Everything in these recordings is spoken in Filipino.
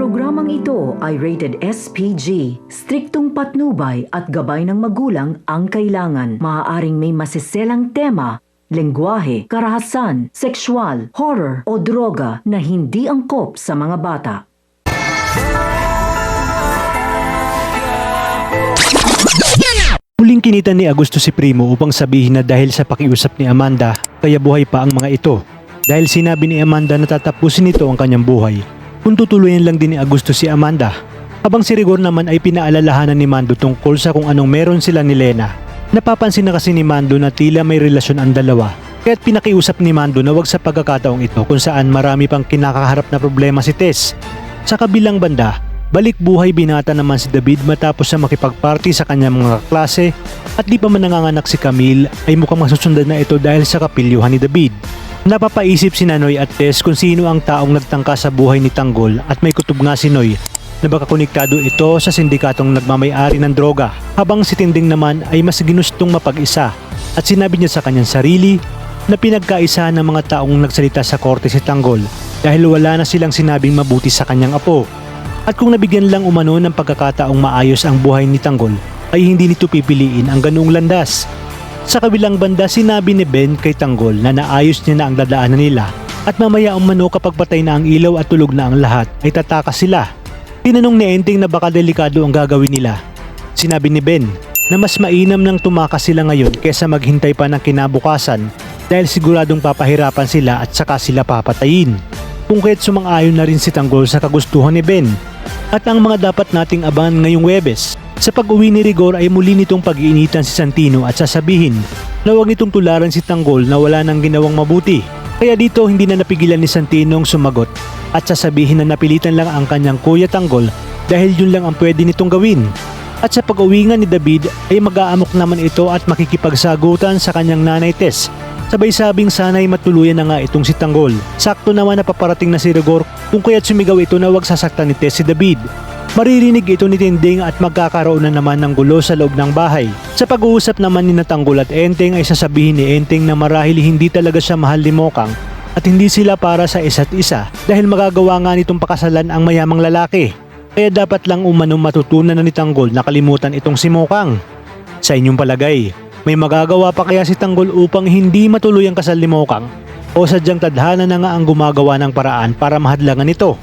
Programang ito ay rated SPG. Striktong patnubay at gabay ng magulang ang kailangan. Maaaring may masiselang tema, lengguwahe, karahasan, sexual, horror o droga na hindi angkop sa mga bata. Muling kinita ni Augusto si Primo upang sabihin na dahil sa pakiusap ni Amanda, kaya buhay pa ang mga ito. Dahil sinabi ni Amanda na tatapusin nito ang kanyang buhay, kung tutuluyan lang din ni Augusto si Amanda. Habang si Rigor naman ay pinaalalahanan ni Mando tungkol sa kung anong meron sila ni Lena. Napapansin na kasi ni Mando na tila may relasyon ang dalawa, kaya't pinakiusap ni Mando na wag sa pagkakataong ito kung saan marami pang kinakaharap na problema si Tess. Sa kabilang banda, balik buhay binata naman si David matapos na makipagparty sa kanyang mga klase at di pa man nanganganak si Camille ay mukhang masusundan na ito dahil sa kapilyuhan ni David. Napapaisip si Nanoy at Tess kung sino ang taong nagtangka sa buhay ni Tanggol at may kutob nga si Noy na baka konektado ito sa sindikatong nagmamay-ari ng droga, habang si Tinding naman ay mas ginustong mapag-isa at sinabi niya sa kanyang sarili na pinagkaisa ng mga taong nagsalita sa korte si Tanggol dahil wala na silang sinabing mabuti sa kanyang apo. At kung nabigyan lang umano ng pagkakataong maayos ang buhay ni Tanggol ay hindi nito pipiliin ang ganoong landas. Sa kabilang banda, sinabi ni Ben kay Tanggol na naayos niya na ang dadaanan nila at mamaya umano kapag patay na ang ilaw at tulog na ang lahat ay tatakas sila. Tinanong ni Enteng na baka delikado ang gagawin nila. Sinabi ni Ben na mas mainam nang tumakas sila ngayon kesa maghintay pa ng kinabukasan dahil siguradong papahirapan sila at saka sila papatayin. Kung kaya't sumang-ayon na rin si Tanggol sa kagustuhan ni Ben. At ang mga dapat nating abangan ngayong Huwebes, sa pag-uwi ni Rigor ay muli nitong pag-iinitan si Santino at sasabihin na huwag nitong tularan si Tanggol na wala nang ginawang mabuti. Kaya dito hindi na napigilan ni Santino ang sumagot at sasabihin na napilitan lang ang kanyang kuya Tanggol dahil yun lang ang pwede nitong gawin. At sa pag-uwi nga ni David ay mag-aamok naman ito at makikipagsagutan sa kanyang nanay Tess. Sabay sabing sana'y matuluyan na nga itong si Tanggol. Sakto naman na paparating na si Rigor kung kaya't sumigaw ito na huwag sasaktan ni Tess si David. Maririnig ito ni Tinding at magkakaroon na naman ng gulo sa loob ng bahay. Sa pag-uusap naman ni Tanggol at Enteng ay sasabihin ni Enteng na marahil hindi talaga siya mahal ni Mokang at hindi sila para sa isa't isa dahil magagawa nga nitong pakasalan ang mayamang lalaki. Kaya dapat lang umano matutunan na ni Tanggol na kalimutan itong si Mokang. Sa inyong palagay, may magagawa pa kaya si Tanggol upang hindi matuloy ang kasal ni Mokang o sadyang tadhana na nga ang gumagawa ng paraan para mahadlangan ito?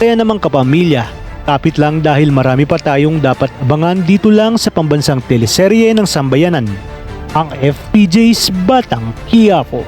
Kaya naman kapamilya, kapit lang dahil marami pa tayong dapat abangan dito lang sa pambansang teleserye ng Sambayanan, ang FPJ's Batang Quiapo.